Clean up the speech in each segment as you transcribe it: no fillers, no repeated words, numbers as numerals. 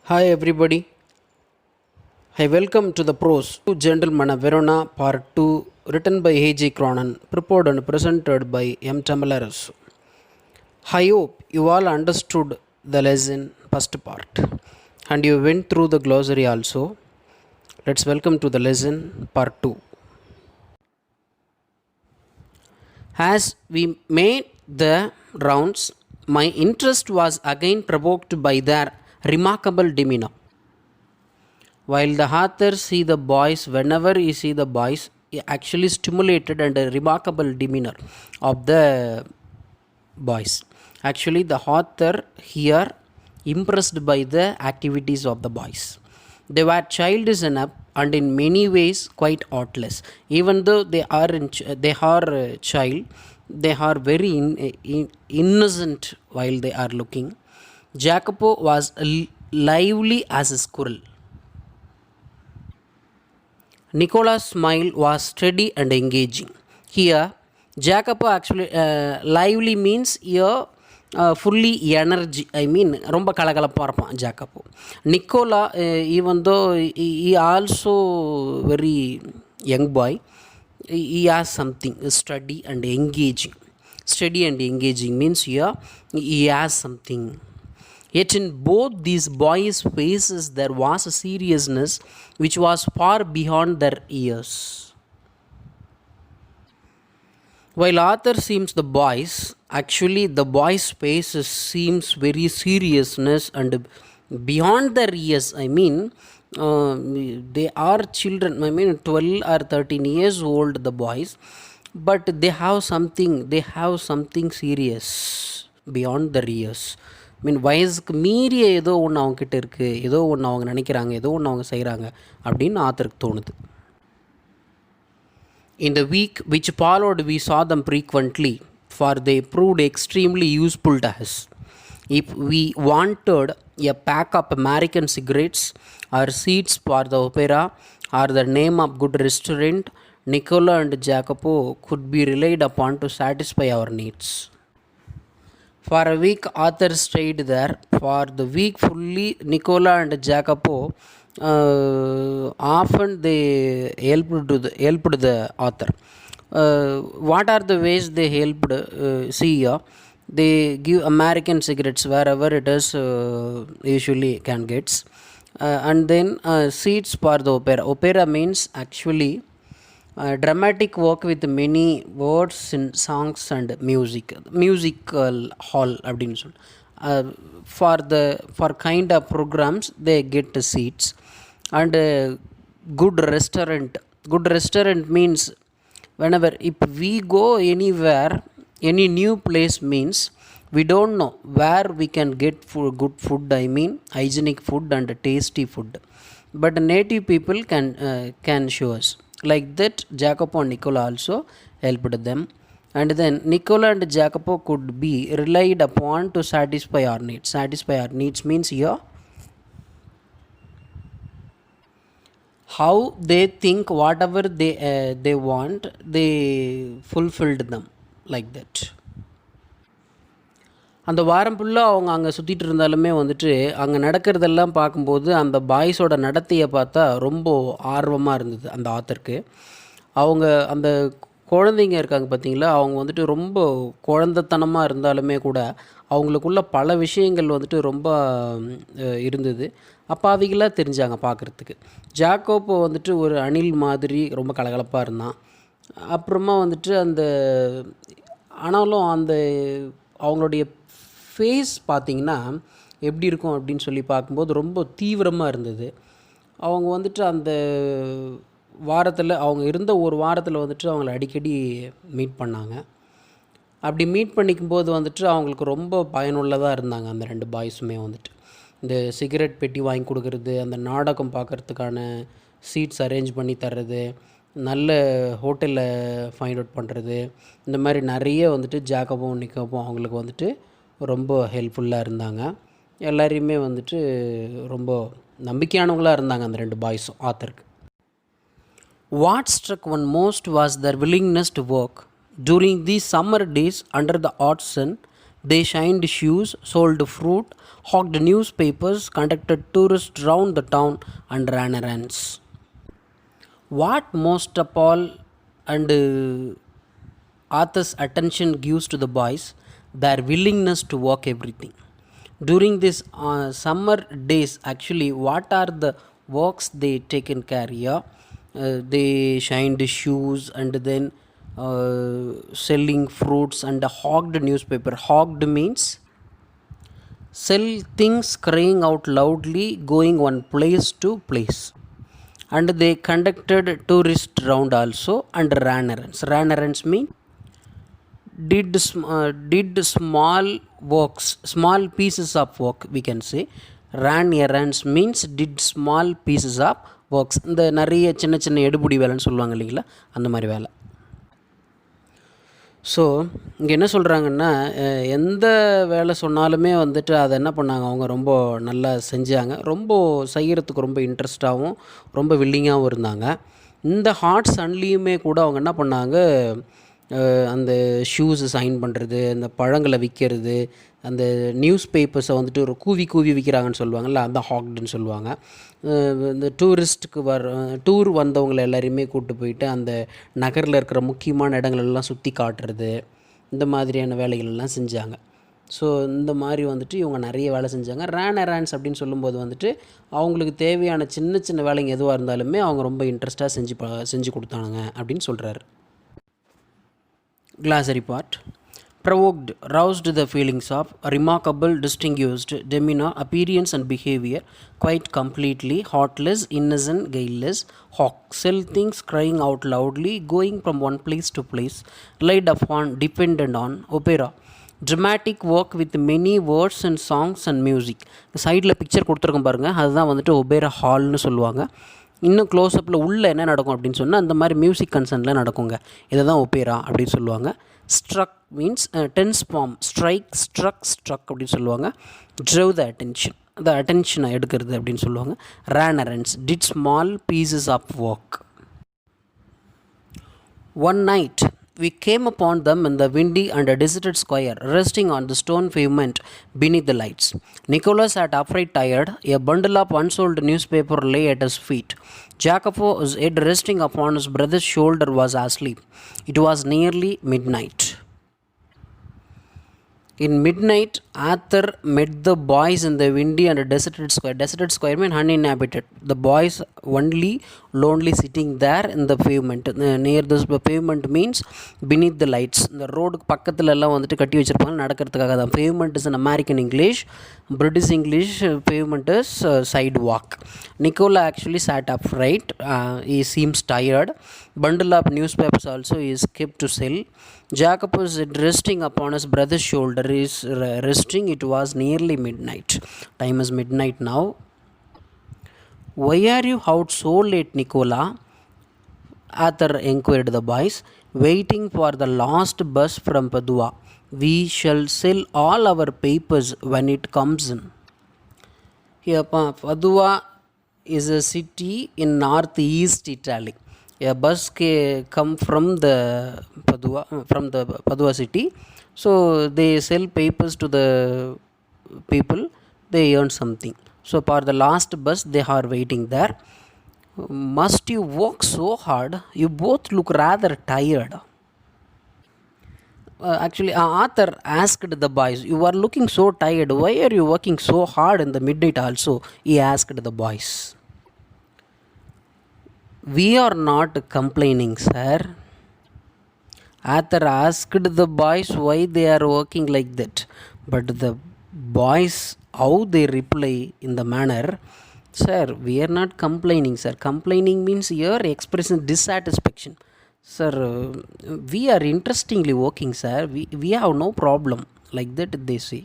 Hi everybody. I welcome to the Prose to Gentleman of Verona Part 2 written by A.J. Cronin, prepared and presented by M. Tamalaras. I hope you all understood the lesson first part and you went through the glossary also. Let's welcome to the lesson part 2. As we made the rounds, my interest was again provoked by their remarkable demeanor. While the author see the boys, whenever he see the boys, he actually stimulated and a remarkable demeanor of the boys. Actually, the author here impressed by the activities of the boys. They were childish enough and in many ways quite artless. Even though they are a child, they are very innocent while they are looking. Jacopo was lively as a squirrel. Nicola's smile was steady and engaging. Here, Jacopo actually lively means here fully energy. I mean, ரொம்ப கலகலப்பாக இருப்பான் ஜாக்கப்போ. Nicola, even though he also very young boy, he has something steady and engaging. Steady and engaging means here he has something. Yet in both these boys' faces there was a seriousness which was far beyond their years. While Arthur seems the boys, actually the boys' faces seems very seriousness and beyond their years. I mean, they are children. I mean, 12 or 13 years old, the boys, but they have something serious beyond their years. மீன் வயசுக்கு மீறிய ஏதோ ஒன்று அவங்கக்கிட்ட இருக்குது, ஏதோ ஒன்று அவங்க நினைக்கிறாங்க, ஏதோ ஒன்று அவங்க செய்கிறாங்க அப்படின்னு ஆத்தருக்கு தோணுது. In the week which followed we saw them frequently, for they proved extremely useful to us. If we wanted a pack of American cigarettes or seats for the opera or the name of good restaurant, Nicola and Jacopo could be relied upon to satisfy our needs. For a week, Arthur stayed there. For the week fully, Nicola and Jacopo often they helped the author. What are the ways they helped? See here, they give American cigarettes wherever it is usually can gets, and then seats for the opera. Opera means actually dramatic work with many words in songs and musical hall அப்படின்னு சொல்லி for kind of programs they get the seats. And good restaurant means whenever if we go anywhere, any new place means we don't know where we can get good food, I mean hygienic food and tasty food, but native people can show us. Like that, Jacopo and Nicola also helped them. And then Nicola and Jacopo could be relied upon to satisfy our needs. Satisfy our needs means here how they think whatever they want, they fulfilled them like that. அந்த வாரம் ஃபுல்லாக அவங்க அங்கே சுற்றிட்டு இருந்தாலுமே வந்துட்டு அங்கே நடக்கிறதெல்லாம் பார்க்கும்போது அந்த பாய்ஸோட நடத்தையை பார்த்தா ரொம்ப ஆர்வமாக இருந்தது அந்த ஆத்தருக்கு. அவங்க அந்த குழந்தைங்க இருக்காங்க பார்த்தீங்களா, அவங்க வந்துட்டு ரொம்ப குழந்தைத்தனமாக இருந்தாலுமே கூட அவங்களுக்குள்ள பல விஷயங்கள் வந்துட்டு ரொம்ப இருந்தது. அப்பாவிகளாக தெரிஞ்சாங்க பார்க்குறதுக்கு. ஜாக்கோப்போ வந்துட்டு ஒரு அணில் மாதிரி ரொம்ப கலகலப்பாக இருந்தான். அப்புறமா வந்துட்டு ஆனாலும் அவங்களுடைய ஃபேஸ் பார்த்திங்கன்னா எப்படி இருக்கும் அப்படின்னு சொல்லி பார்க்கும்போது ரொம்ப தீவிரமாக இருந்தது. அவங்க வந்துட்டு அந்த வாரத்தில் அவங்க இருந்த ஒரு வாரத்தில் வந்துட்டு அவங்கள அடிக்கடி மீட் பண்ணாங்க. அப்படி மீட் பண்ணிக்கும்போது வந்துட்டு அவங்களுக்கு ரொம்ப பயனுள்ளதாக இருந்தாங்க அந்த 2 பாய்ஸுமே வந்துட்டு. இந்த சிகரெட் பெட்டி வாங்கி கொடுக்கறது, அந்த நாடகம் பார்க்குறதுக்கான சீட்ஸ் அரேஞ்ச் பண்ணி தர்றது, நல்ல ஹோட்டலில் ஃபைண்ட் அவுட் பண்ணுறது, இந்த மாதிரி நிறைய வந்துட்டு ஜாக்கபோ நிக்கோபோ அவங்களுக்கு வந்துட்டு ரொம்ப ஹெல்ப்ஃபுல்லாக இருந்தாங்க. எல்லாரையுமே வந்துட்டு ரொம்ப நம்பிக்கையானவங்களாக இருந்தாங்க அந்த 2 பாய்ஸும் ஆத்தருக்கு. What struck one most was their willingness to work. During these summer days under the hot sun, They shined shoes, sold fruit, hawked newspapers, conducted tourists round the town, and ran errands. What most appall and Arthur's attention gives to the boys, their willingness to walk everything. During these summer days, actually, what are the works they taken care? Yeah, they shined shoes and then selling fruits and hogged newspaper. Hogged means sell things, crying out loudly, going one place to place. And they conducted tourist round also and ran errands. Ran errands mean did small works, small pieces of work, we can say. Ran errands means did small pieces of works. இந்த நிறைய சின்ன சின்ன எடுபுடி வேலைன்னு சொல்லுவாங்க இல்லைங்களா, அந்த மாதிரி வேலை. ஸோ இங்கே என்ன சொல்கிறாங்கன்னா, எந்த வேலை சொன்னாலுமே வந்துட்டு அதை என்ன பண்ணாங்க, அவங்க ரொம்ப நல்லா செஞ்சாங்க. ரொம்ப செய்கிறதுக்கு ரொம்ப இன்ட்ரெஸ்டாகவும் ரொம்ப வில்லிங்காகவும் இருந்தாங்க. இந்த ஹாட் சன்லேயுமே கூட அவங்க என்ன பண்ணாங்க, அந்த ஷூஸு சைன் பண்ணுறது, அந்த பழங்களை விற்கிறது, அந்த நியூஸ் பேப்பர்ஸை வந்துட்டு ஒரு கூவி கூவி விற்கிறாங்கன்னு சொல்லுவாங்கள்ல, அந்த ஹாக்டுன்னு சொல்லுவாங்க. இந்த டூர் வந்தவங்களை எல்லாரையுமே கூப்பிட்டு போயிட்டு அந்த நகரில் இருக்கிற முக்கியமான இடங்களெல்லாம் சுற்றி காட்டுறது, இந்த மாதிரியான வேலைகளெல்லாம் செஞ்சாங்க. ஸோ இந்த மாதிரி வந்துட்டு இவங்க நிறைய வேலை செஞ்சாங்க. ரேன் எரான்ஸ் அப்படின்னு சொல்லும்போது வந்துட்டு அவங்களுக்கு தேவையான சின்ன சின்ன வேலைங்க எதுவாக இருந்தாலுமே அவங்க ரொம்ப இன்ட்ரெஸ்ட்டாக செஞ்சு கொடுத்தானுங்க அப்படின்னு சொல்கிறாரு. Glossary part. Provoked, roused the feelings of remarkable, distinguished demeanor, appearance and behavior, quite completely, heartless, innocent, guileless, hawk, sell things, crying out loudly, going from one place to place, relied upon, dependent on, opera, dramatic work with many words and songs and music. சைடில் picture கொடுத்துருக்கோம் பாருங்கள், அதுதான் வந்துட்டு opera ஹால்னு சொல்லுவாங்க. இன்னும் க்ளோஸ்அப்பில் உள்ளே என்ன நடக்கும் அப்படின்னு சொன்னால் அந்த மாதிரி மியூசிக் கன்சர்னில் நடக்குங்க. இதை தான் ஒப்பேரா அப்படின்னு சொல்லுவாங்க. Struck means tense form, strike, struck அப்படின்னு சொல்லுவாங்க. ட்ரைவ் த அட்டென்ஷன், அந்த அட்டென்ஷனை எடுக்கிறது அப்படின்னு சொல்லுவாங்க. Ran errands, did small pieces of work. One night we came upon them in the windy and deserted square, resting on the stone pavement beneath the lights. Nicholas sat upright, tired. A bundle of unsold newspaper lay at his feet. Jacopo, his head resting upon his brother's shoulder, was asleep. It was nearly midnight. In midnight, Arthur met the boys in the windy and deserted square. Deserted square means uninhabited. The boys only lonely sitting there in the pavement. Near this pavement means beneath the lights. The road பக்கத்துல எல்லாம் வந்துட்டு கட்டி வச்சிருப்பாங்க நடக்கிறதுக்காக தான். Pavement is an American English. British English pavement is sidewalk. Nicola actually sat upright. He seems tired. Bundle of newspapers also is kept to sell. Jacob was resting upon his brother's shoulder. Is resting. It was nearly midnight. Time is midnight now. Why are you out so late, Nicola? Arthur inquired the boys. Waiting for the last bus from Padua. We shall sell all our papers when it comes in. Here, Padua is a city in northeast Italy. A bus come from the Padua city. So they sell papers to the people, they earn something. So for the last bus they are waiting there. Must you work so hard? You both look rather tired. Actually, Arthur asked the boys, you are looking so tired, why are you working so hard in the midnight also? He asked the boys. We are not complaining, sir. Arthur asked the boys why they are working like that. But the boys, how they reply in the manner, sir, we are not complaining, sir. Complaining means you are expressing dissatisfaction. Sir, we are interestingly working, sir. We have no problem. Like that they say.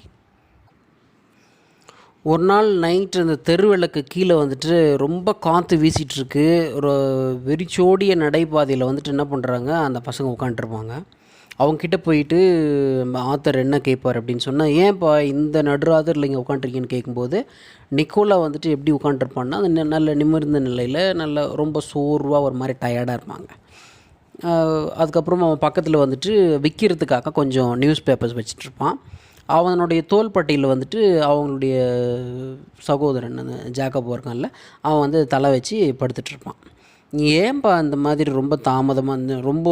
ஒரு நாள் night அந்த தெருவிளக்கு கீழே வந்துட்டு ரொம்ப காற்று வீசிகிட்ருக்கு. ஒரு வெறிச்சோடிய நடைபாதையில் வந்துட்டு என்ன பண்ணுறாங்க, அந்த பசங்க உட்காண்ட்ருப்பாங்க. அவங்கக்கிட்ட போயிட்டு ஆத்தர் என்ன கேட்பார் அப்படின்னு சொன்னால், ஏன்ப்பா இந்த நடுராதரில் இங்கே உட்காண்ட்ருக்கீங்கன்னு கேட்கும்போது, நிக்கோலா வந்துட்டு எப்படி உட்காண்ட்ருப்பான்னா, அந்த நல்ல நிமிர்ந்த நிலையில் நல்ல ரொம்ப சோர்வாக ஒரு மாதிரி டயர்டாக இருப்பாங்க. அதுக்கப்புறம் அவன் பக்கத்தில் வந்துட்டு விற்கிறதுக்காக கொஞ்சம் நியூஸ் பேப்பர்ஸ் வச்சிட்ருப்பான். அவனுடைய தோள்பட்டையில் வந்துட்டு அவங்களுடைய சகோதரன் அந்த ஜாக்கப் இருக்கான்ல, அவன் வந்து தலை வச்சு படுத்துட்ருப்பான். ஏன்பா இந்த மாதிரி ரொம்ப தாமதமாக ரொம்ப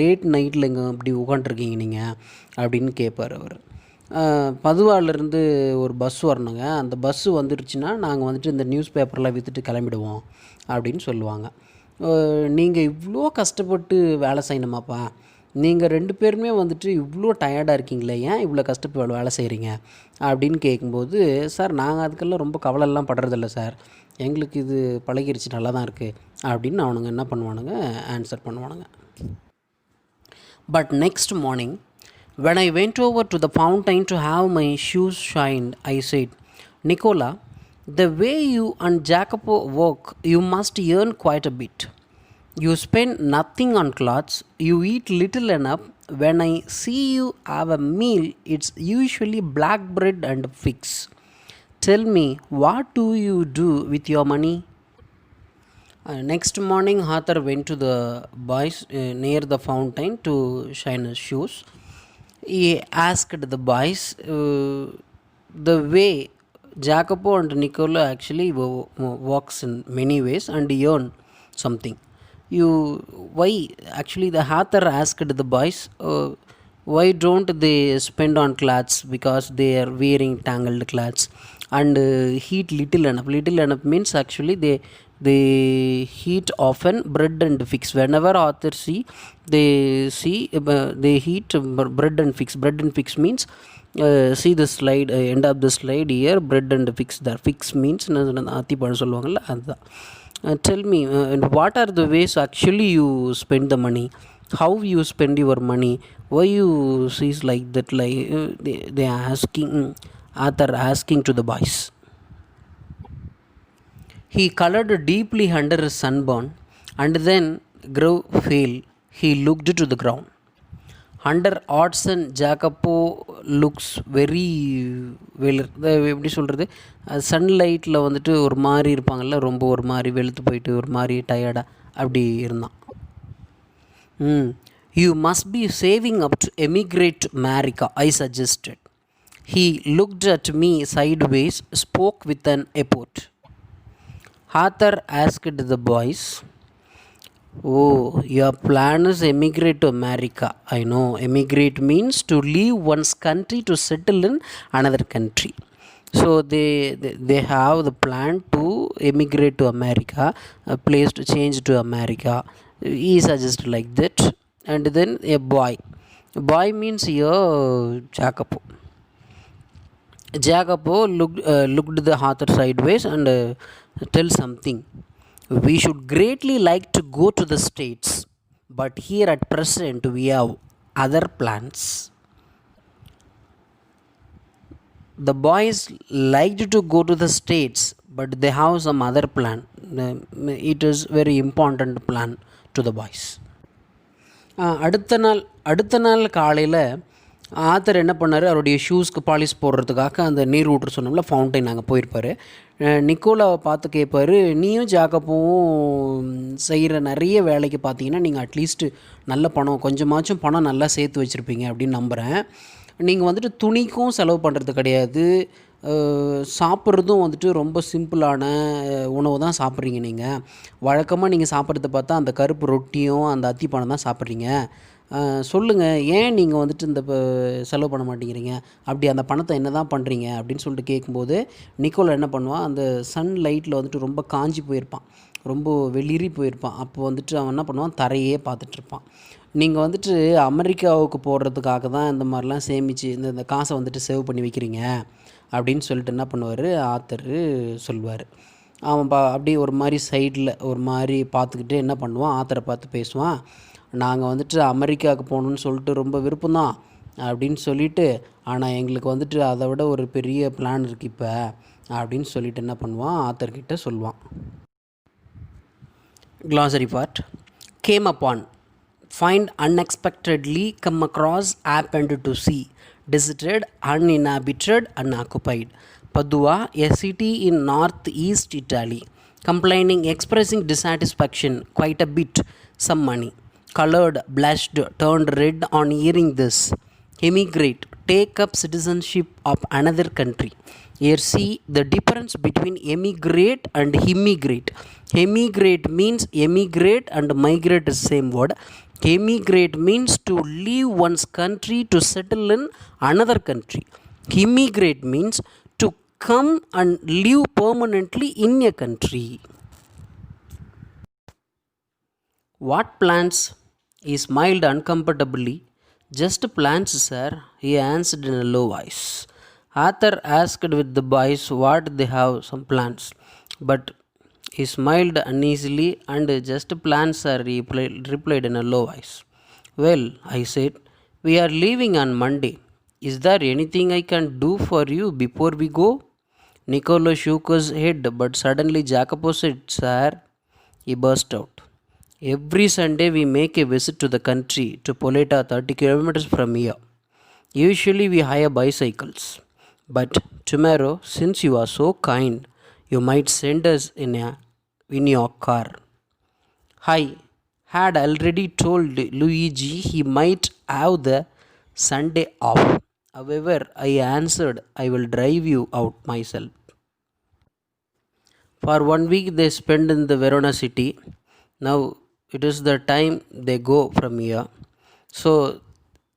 லேட் நைட்டில் இங்கே இப்படி உட்காண்ட்ருக்கீங்க நீங்கள் அப்படின்னு கேட்பார் அவர். பதுவாலேருந்து ஒரு பஸ் வரணுங்க, அந்த பஸ்ஸு வந்துருச்சுன்னா நாங்கள் வந்துட்டு இந்த நியூஸ் பேப்பர்லாம் விற்றுட்டு கிளம்பிடுவோம் அப்படின்னு சொல்லுவாங்க. நீங்கள் இவ்வளோ கஷ்டப்பட்டு வேலை செய்யணுமாப்பா, நீங்கள் 2 பேருமே வந்துட்டு இவ்வளோ டயர்டாக இருக்கீங்களே, ஏன் இவ்வளோ கஷ்டப்பட்டு வேலை செய்கிறீங்க அப்படின்னு கேட்கும்போது, சார் நாங்கள் அதுக்கெல்லாம் ரொம்ப கவலைலாம் படுறதில்ல சார், எங்களுக்கு இது பழகிருச்சு, நல்லா தான் இருக்குது அப்படின்னு அவனுங்க என்ன பண்ணுவானுங்க, ஆன்சர் பண்ணுவானுங்க. But next morning when I went over to the fountain to have my shoes shined, I said, Nicola, the way you and Jacopo work, you must earn quite a bit. You spend nothing on clothes, you eat little enough. When I see you have a meal, it's usually black bread and figs. Tell me, what do you do with your money? Next morning, Arthur went to the boys near the fountain to shine his shoes. He asked the boys the way Jacopo and Nicola actually works in many ways and earn something. Why actually the Arthur asked the boys why don't they spend on clothes, because they are wearing tangled clothes and heat little enough. Little enough means actually they heat often bread and figs. Whenever authors see they heat bread and figs. Bread and figs means see the slide, end of the slide here, bread and figs there. Figs means ஆத்தி பழம் சொல்லுவாங்கள்ல, அதுதான். Tell me, what are the ways actually you spend the money, how you spend your money, why you see like that, like they asking, Arthur asking to the boys. He colored deeply under his sunburn and then grew pale. He looked to the ground. Under Odson, Jacopo looks very well. எப்படி சொல்கிறது, சன்லைட்டில் வந்துட்டு ஒரு மாதிரி இருப்பாங்கள்ல, ரொம்ப ஒரு மாதிரி வெளுத்து போயிட்டு ஒரு மாதிரி டயர்டாக அப்படி இருந்தான். You must be saving up to emigrate to America, I suggested. He looked at me sideways, spoke with an effort. Arthur asked the boys, oh, your plan is emigrate to America. I know, emigrate means to leave one's country to settle in another country. So they have the plan to emigrate to America, a place to change to America. He suggested like that. And then a boy means here Jacopo. Jacopo looked the Arthur sideways and tell something. We should greatly like to go to the States, but here at present we have other plans. The boys liked to go to the States, but they have some other plan. It is very important plan to the boys. அடுத்த நாள் காலையில் author என்ன பண்ணார், அவருடைய ஷூஸ்க்கு polish போடுறதுக்காக அந்த நீர் ஊற்று சொன்னோம்ல ஃபவுண்டைன் அங்கே போயிருப்பார். நிக்கோலாவை பார்த்து கேட்பார், நீயும் ஜாக்கப்பும் செய்கிற நிறைய வேலைக்கு பார்த்தீங்கன்னா நீங்கள் அட்லீஸ்ட்டு நல்ல பணம், கொஞ்சமாச்சும் பணம் நல்லா சேர்த்து வச்சுருப்பீங்க அப்படின்னு நம்புகிறேன். நீங்கள் வந்துட்டு துணிக்கும் செலவு பண்ணுறது கிடையாது, சாப்பிட்றதும் வந்துட்டு ரொம்ப சிம்பிளான உணவு தான் சாப்பிட்றீங்க. நீங்கள் வழக்கமாக நீங்கள் சாப்பிட்றத பார்த்தா அந்த கருப்பு ரொட்டியும் அந்த அத்திப்பழம் தான் சாப்பிட்றீங்க. சொல்லுங்கள், ஏன் நீங்கள் வந்துட்டு இந்த செலவு பண்ண மாட்டேங்கிறீங்க, அப்படி அந்த பணத்தை என்ன தான் பண்ணுறீங்க அப்படின்னு சொல்லிட்டு கேட்கும்போது நிக்கோலா என்ன பண்ணுவான், அந்த சன் லைட்டில் வந்துட்டு ரொம்ப காஞ்சி போயிருப்பான், ரொம்ப வெளிரி போயிருப்பான். அப்போ வந்துட்டு அவன் என்ன பண்ணுவான், தரையே பார்த்துட்ருப்பான். நீங்கள் வந்துட்டு அமெரிக்காவுக்கு போடுறதுக்காக தான் இந்த மாதிரிலாம் சேமித்து இந்த காசை வந்துட்டு சேவ் பண்ணி வைக்கிறீங்க அப்படின்னு சொல்லிட்டு என்ன பண்ணுவார், ஆத்தர் சொல்லுவார். அவன் அப்படியே ஒரு மாதிரி சைடில் ஒரு மாதிரி பார்த்துக்கிட்டு என்ன பண்ணுவான், ஆத்தரை பார்த்து பேசுவான். நாங்கள் வந்துட்டு அமெரிக்காவுக்கு போகணுன்னு சொல்லிட்டு ரொம்ப விருப்பம்தான் அப்படின்னு சொல்லிவிட்டு, ஆனால் எங்களுக்கு வந்துட்டு அதை விட ஒரு பெரிய பிளான் இருக்குது இப்போ அப்படின்னு சொல்லிட்டு என்ன பண்ணுவான், ஆத்தர்கிட்ட சொல்லுவான். Glossary part. Came upon, find unexpectedly, come across, happened to see, deserted, uninhabited, unoccupied. Padua, a city in northeast Italy. Complaining, expressing dissatisfaction, quite a bit, some money. Colored, blushed, turned red on hearing this. Emigrate, take up citizenship of another country. Here see the difference between emigrate and immigrate. Emigrate means emigrate and migrate is same word. Emigrate means to leave one's country to settle in another country. Immigrate means to come and live permanently in a country. What plans? He smiled uncomfortably. Just plans, sir, he answered in a low voice. Arthur asked with the boys what they have some plans, but he smiled uneasily and just plans, sir, he replied in a low voice. Well, I said, we are leaving on Monday. Is there anything I can do for you before we go? Niccolo shook his head, but suddenly Jacopo said, sir, he burst out. Every Sunday we make a visit to the country, to Poleta, 30 kilometers from here. Usually we hire bicycles. But tomorrow, since you are so kind, you might send us in your car. I had already told Luigi he might have the Sunday off. However, I answered, I will drive you out myself. For 1 week they spend in the Verona city. Now it is the time they go from here. So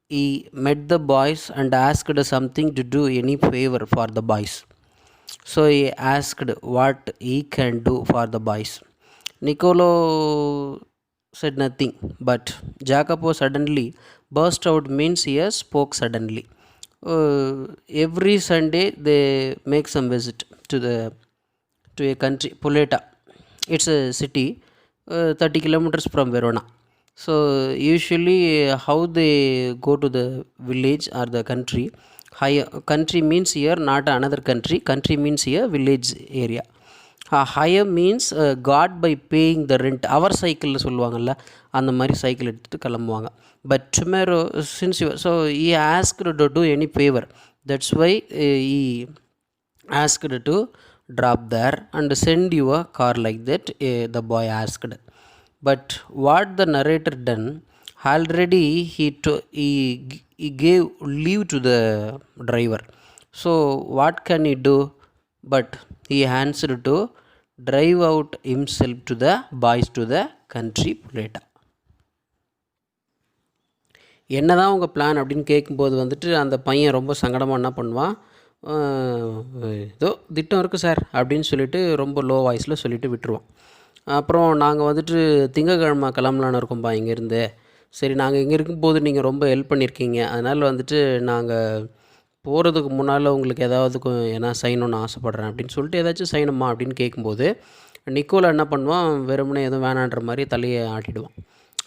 he met the boys and asked something to do any favor for the boys. So he asked what he can do for the boys. Niccolo said nothing, but Jacopo suddenly burst out means he spoke suddenly. Every Sunday they make some visit to a country, Poleta. It's a city 30 kilometers from Verona. So usually how they go to the village or the country. Country means here not another country. Country means here village area. Hire means God by paying the rent. Our cycle சொல்லுவாங்கல்ல அந்த மாதிரி cycle எடுத்துகிட்டு கிளம்புவாங்க. But tomorrow since you, so he asked to do any favor. That's why he asked to drop there and send you a car like that, the boy asked. But what the narrator done, already he gave leave to the driver. So what can he do? But he answered to drive out himself to the boys to the country Poleta. என்னதான் உங்கள் plan அப்படின்னு கேட்கும்போது வந்துட்டு அந்த பையன் ரொம்ப சங்கடமாக என்ன பண்ணுவான், ஏதோ திட்டம் இருக்குது சார் அப்படின்னு சொல்லிட்டு ரொம்ப லோ வாய்ஸில் சொல்லிவிட்டு விட்டுருவோம். அப்புறம் நாங்கள் வந்துட்டு திங்கக்கிழமை கிளம்பலான்னு இருக்கோம்ப்பா இங்கேருந்து. சரி, நாங்கள் இங்கே இருக்கும்போது நீங்கள் ரொம்ப ஹெல்ப் பண்ணியிருக்கீங்க, அதனால் வந்துட்டு நாங்கள் போகிறதுக்கு முன்னால் உங்களுக்கு ஏதாவது ஏன்னா செய்யணுன்னு ஆசைப்பட்றேன் அப்படின்னு சொல்லிட்டு ஏதாச்சும் செய்யணுமா அப்படின்னு கேட்கும்போது நிக்கோலா என்ன பண்ணுவான், வெறுமனே எதுவும் வேணான்ற மாதிரி தலையை ஆட்டிடுவான்.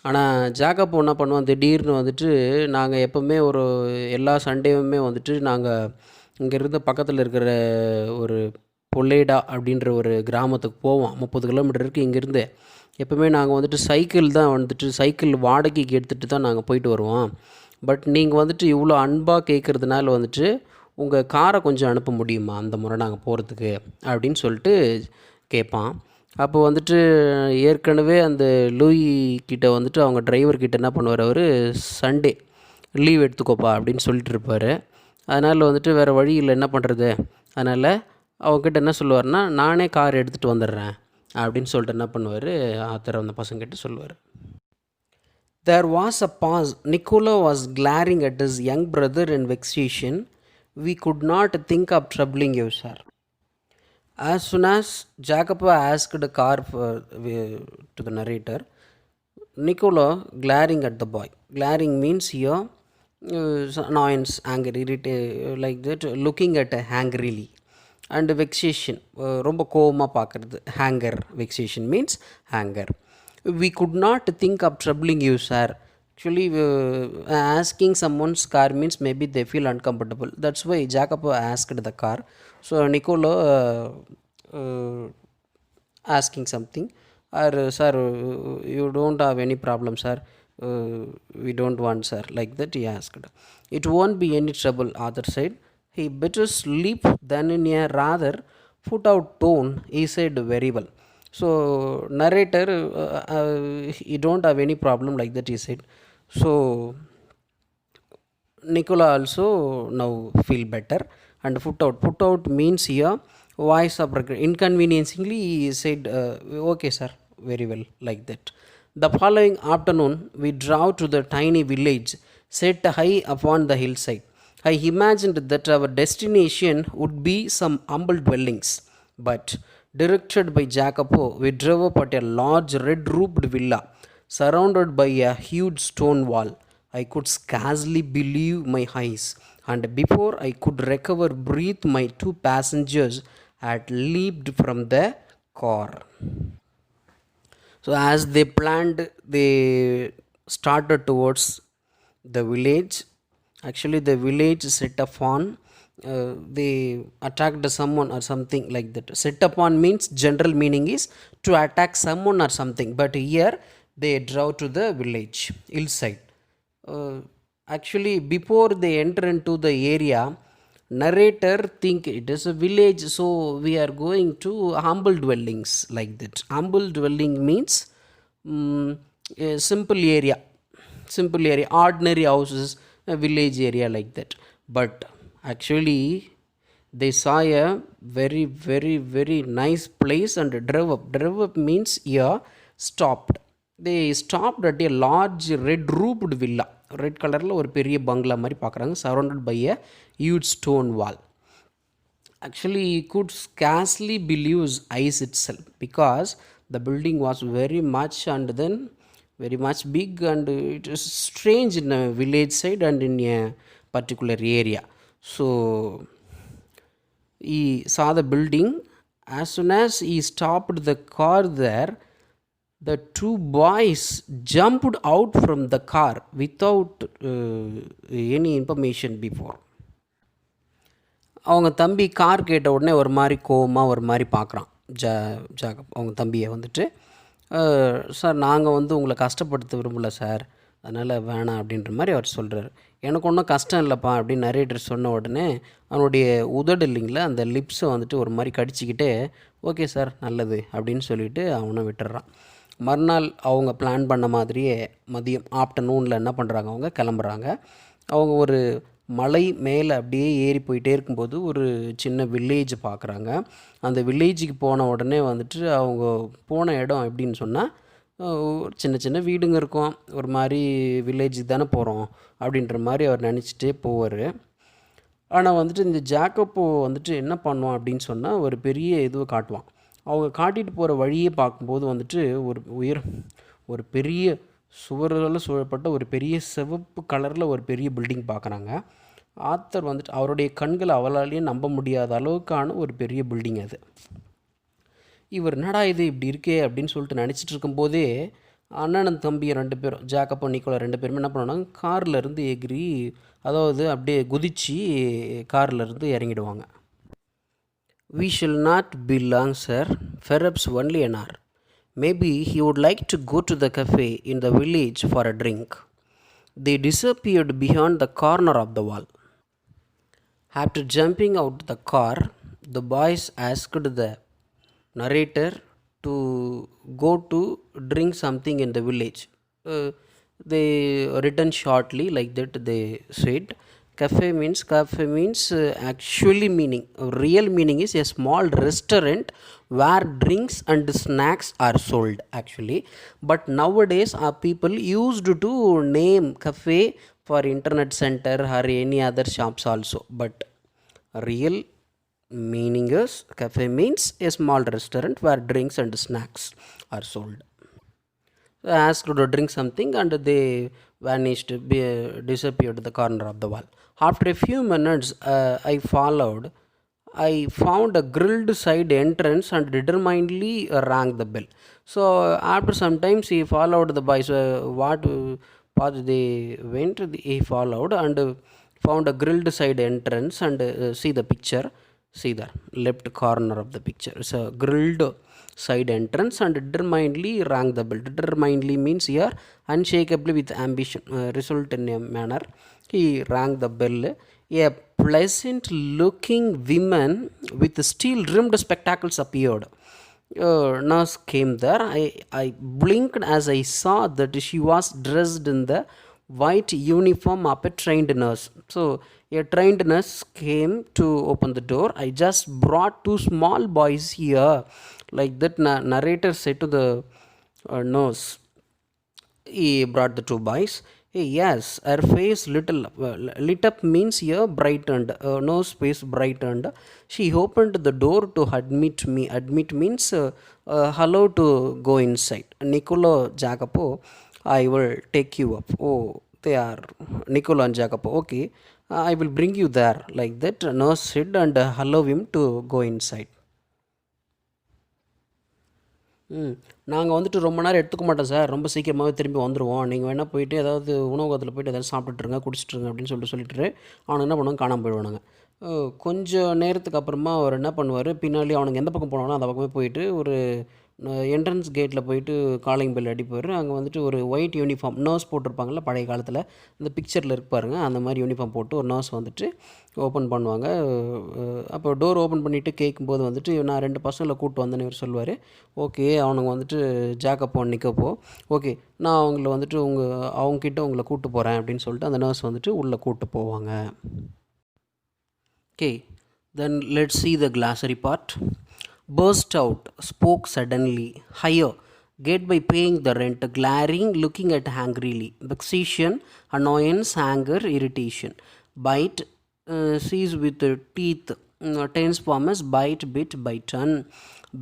ஆனால் ஜாக்கப் என்ன பண்ணுவான், திடீர்னு வந்துட்டு நாங்கள் எப்போவுமே ஒரு எல்லா சண்டேவுமே வந்துட்டு நாங்கள் இங்கேருந்து பக்கத்தில் இருக்கிற ஒரு பொல்லேடா அப்படின்ற ஒரு கிராமத்துக்கு போவோம். 30 கிலோமீட்டர் இருக்குது இங்கேருந்து. எப்போவுமே நாங்கள் வந்துட்டு சைக்கிள் தான் வந்துட்டு சைக்கிள் வாடகைக்கு எடுத்துகிட்டு தான் நாங்கள் போயிட்டு வருவோம். பட் நீங்கள் வந்துட்டு இவ்வளோ அன்பாக கேட்குறதுனால வந்துட்டு உங்கள் காரை கொஞ்சம் அனுப்ப முடியுமா அந்த முறை நாங்கள் போகிறதுக்கு அப்படின்னு சொல்லிட்டு கேட்பான். அப்போ வந்துட்டு ஏற்கனவே அந்த லூயி கிட்ட வந்துட்டு அவங்க டிரைவர்கிட்ட என்ன பண்ணுவார், அவர் சண்டே லீவ் எடுத்துக்கோப்பா அப்படின்னு சொல்லிட்டு இருப்பார். அதனால் வந்துட்டு வேறு வழி இல்லை, என்ன பண்ணுறது, அதனால் அவங்ககிட்ட என்ன சொல்லுவார்னா, நானே கார் எடுத்துகிட்டு வந்துடுறேன் அப்படின்னு சொல்லிட்டு என்ன பண்ணுவார், ஆத்தர் அந்த பசங்கிட்ட சொல்லுவார். There was a pause. Niccolo was glaring at his young brother in vexation. We could not think of troubling you, sir. As soon as Jacopo asked the car to the narrator, Niccolo glaring at the boy. Glaring means here annoyance, anger, like that, looking at angrily. And vexation, ரொம்ப கோவமாக பார்க்குறது. Anger, vexation means anger. We could not think of troubling you, sir. Actually, asking someone's car means maybe they feel uncomfortable. That's why Jacopo asked the car. So Niccolo asking something, or sir, you don't have any problem, sir. We don't want, sir. Like that he asked. It won't be any trouble, Arthur said. He better sleep than in a rather put out tone, he said very well. So narrator, you don't have any problem, like that he said. So Nicola also now feel better and put out. Put out means here voice of inconveniencingly he said, okay sir, very well, like that. The following afternoon we drove to the tiny village set high upon the hillside. I imagined that our destination would be some humble dwellings, but directed by Jacopo, we drove up at a large red roofed villa surrounded by a huge stone wall. I could scarcely believe my eyes, and before I could recover breath, my two passengers had leaped from the car. So, as they planned, they started towards the village. Actually, the village set upon, they attacked someone or something like that. Set upon means general meaning is to attack someone or something, but here they drove to the village hillside. Uh, Actually, before they enter into the area, narrator think it is a village, so we are going to humble dwellings, like that. Humble dwelling means a simple area, ordinary houses, a village area, like that. But actually they saw a very very very nice place and drove up. Drove up means here stopped. They stopped at a large red roofed villa. Red கலரில் ஒரு பெரிய bungalow மாதிரி பார்க்குறாங்க, surrounded by a huge stone wall. Actually he could scarcely believe his eyes itself, because the building was very much and then very much big, and it is strange in a village side and in a particular area. So he saw the building. As soon as he stopped the car there, the two boys jumped out from the car without any information before. அவங்க தம்பி car கேட்ட உடனே ஒரு மாதிரி கோவமாக ஒரு மாதிரி பார்க்குறான். ஜாகப் அவங்க தம்பியை வந்துட்டு, சார் நாங்கள் வந்து உங்களை கஷ்டப்படுத்த விரும்பல சார், அதனால் வேணாம் அப்படின்ற மாதிரி அவர் சொல்கிறார். எனக்கு ஒன்றும் கஷ்டம் இல்லைப்பா அப்படின்னு நரேட்டர் சொன்ன உடனே அவனுடைய உதடு இல்லைங்களா, அந்த லிப்ஸை வந்துட்டு ஒரு மாதிரி கடிச்சிக்கிட்டே ஓகே சார் நல்லது அப்படின்னு சொல்லிவிட்டு அவனை விட்டுறான். மறுநாள் அவங்க பிளான் பண்ண மாதிரியே மதியம் ஆஃப்டர்நூனில் என்ன பண்ணுறாங்க, அவங்க கிளம்புறாங்க. அவங்க ஒரு மலை மேலே அப்படியே ஏறி போயிட்டே இருக்கும்போது ஒரு சின்ன வில்லேஜ் பார்க்குறாங்க. அந்த வில்லேஜுக்கு போன உடனே வந்துட்டு அவங்க போன இடம் எப்படின்னு சொன்னால், சின்ன சின்ன வீடுங்க இருக்கும். ஒரு மாதிரி வில்லேஜுக்கு தானே போகிறோம் அப்படின்ற மாதிரி அவர் நினச்சிட்டே போவார். ஆனால் வந்துட்டு இந்த ஜாக்கப்போ வந்துட்டு என்ன பண்ணுவான் அப்படின்னு சொன்னால், ஒரு பெரிய இதுவை காட்டுவான். அவங்க காட்டிகிட்டு போகிற வழியே பார்க்கும்போது வந்துட்டு ஒரு பெரிய சுவரால் சூழப்பட்ட ஒரு பெரிய சிவப்பு கலரில் ஒரு பெரிய பில்டிங் பார்க்குறாங்க. ஆத்தர் வந்துட்டு அவருடைய கண்களை அவளாலேயே நம்ப முடியாத அளவுக்கான ஒரு பெரிய பில்டிங் அது. இவர் என்னடா இது இப்படி இருக்கே அப்படின்னு சொல்லிட்டு நினச்சிட்டு இருக்கும்போதே அண்ணன் தம்பியை ரெண்டு பேரும், ஜாக்கப்போ நிக்கோலா ரெண்டு பேருமே என்ன பண்ணுவாங்க, கார்லேருந்து எகிரி, அதாவது அப்படியே குதித்து கார்லேருந்து இறங்கிடுவாங்க. We shall not be long, sir. Perhaps only an hour. Maybe he would like to go to the cafe in the village for a drink. They disappeared beyond the corner of the wall. After jumping out the car, the boys asked the narrator to go to drink something in the village. They returned shortly, like that they said. Cafe means actually meaning, real meaning is a small restaurant where drinks and snacks are sold actually. But nowadays people used to name cafe for internet center or any other shops also. But real meaning is cafe means a small restaurant where drinks and snacks are sold. Asked to drink something and they vanished, disappeared at the corner of the wall. After a few minutes I followed. I found a grilled side entrance and determinedly rang the bell. So after some times he followed the boys, what path they went, he followed and found a grilled side entrance and see the picture, see the left corner of the picture. It's a grilled side entrance and determinedly rang the bell. Determinedly means here unshakably with ambition, result in a manner. He rang the bell. A pleasant looking woman with steel rimmed spectacles appeared. Nurse came there. I blinked as I saw that she was dressed in the white uniform of a trained nurse. So a trained nurse came to open the door. I just brought two small boys here. Like that, narrator said to the nurse. He brought the two boys. Hey, yes, her face lit up means here brightened. Nose face brightened. She opened the door to admit me. Admit means hello to go inside. Nicolo Jacopo, I will take you up. Oh, they are Nicolo and Jacopo. Okay, I will bring you there. Like that, nurse said and allow him to go inside. நாங்கள் வந்துட்டு ரொம்ப நேரம் எடுத்துக்க மாட்டோம் sir, ரொம்ப சீக்கிரமாகவே திரும்பி வந்துடுவோம். நீங்கள் வேணால் போயிட்டு ஏதாவது உணவகத்தில் போயிட்டு ஏதாவது சாப்பிட்டுருங்க, குடிச்சிட்ருங்க அப்படின்னு சொல்லிட்டு அவனை என்ன பண்ணுவாங்க, காணாமல் போயிடுவானுங்க. கொஞ்சம் நேரத்துக்கு அப்புறமா அவர் என்ன பண்ணுவார், பின்னாடி அவனுக்கு எந்த பக்கம் போனாலும் அந்த பக்கமே போயிட்டு ஒரு என்ட்ரன்ஸ் கேட்டில் போயிட்டு காலிங் பெல் அடிப்பார். அங்கே வந்துட்டு ஒரு ஒயிட் யூனிஃபார்ம் நர்ஸ் போட்டிருப்பாங்கள்ல பழைய காலத்தில், இந்த பிக்சரில் இருப்பாருங்க, அந்த மாதிரி யூனிஃபார்ம் போட்டு ஒரு நர்ஸ் வந்துட்டு ஓப்பன் பண்ணுவாங்க. அப்போ டோர் ஓப்பன் பண்ணிவிட்டு கேட்கும்போது வந்துட்டு நான் 2 பசங்களை கூப்பிட்டு வந்தேன்னு இவர் சொல்லுவார். ஓகே, அவனுங்க வந்துட்டு ஜாக்கப்போ நிற்கப்போ, ஓகே நான் அவங்கள வந்துட்டு அவங்கக்கிட்ட உங்களை கூப்பிட்டு போகிறேன் அப்படின்னு சொல்லிட்டு அந்த நர்ஸ் வந்துட்டு உள்ளே கூப்பிட்டு போவாங்க. Okay, then let's see the glossary part. Burst out, spoke suddenly, higher, get by paying the rent, glaring, looking at angrily, vexation, annoyance, anger, irritation, bite, seize with the teeth, tense form as bite, bit, biten,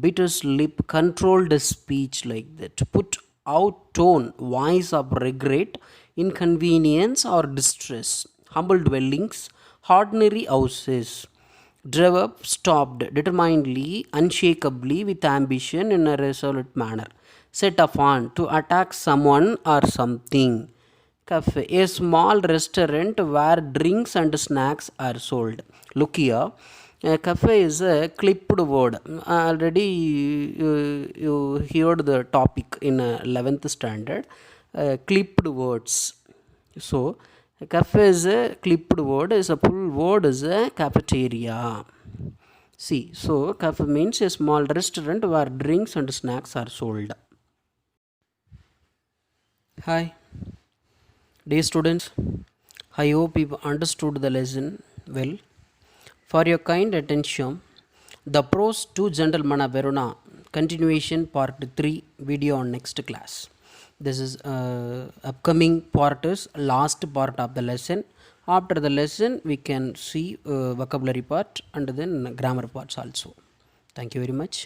bit his lip, controlled his speech like that, put out tone, voice of regret, inconvenience or distress, humble dwellings, ordinary houses, drove up, stopped, determinedly, unshakably, with ambition in a resolute manner, set upon, to attack someone or something. Cafe, a small restaurant where drinks and snacks are sold. Look here, a cafe is a clipped word. Already you heard the topic in 11th standard, clipped words. So a cafe is a clipped word, is a full word is a cafeteria. See, so cafe means a small restaurant where drinks and snacks are sold. Hi, dear students, I hope you understood the lesson well. For your kind attention, the Prose 2 Gentlemen of Verona continuation part 3 video on next class. This is upcoming part is last part of the lesson. After the lesson we can see vocabulary part and then grammar parts also. Thank you very much.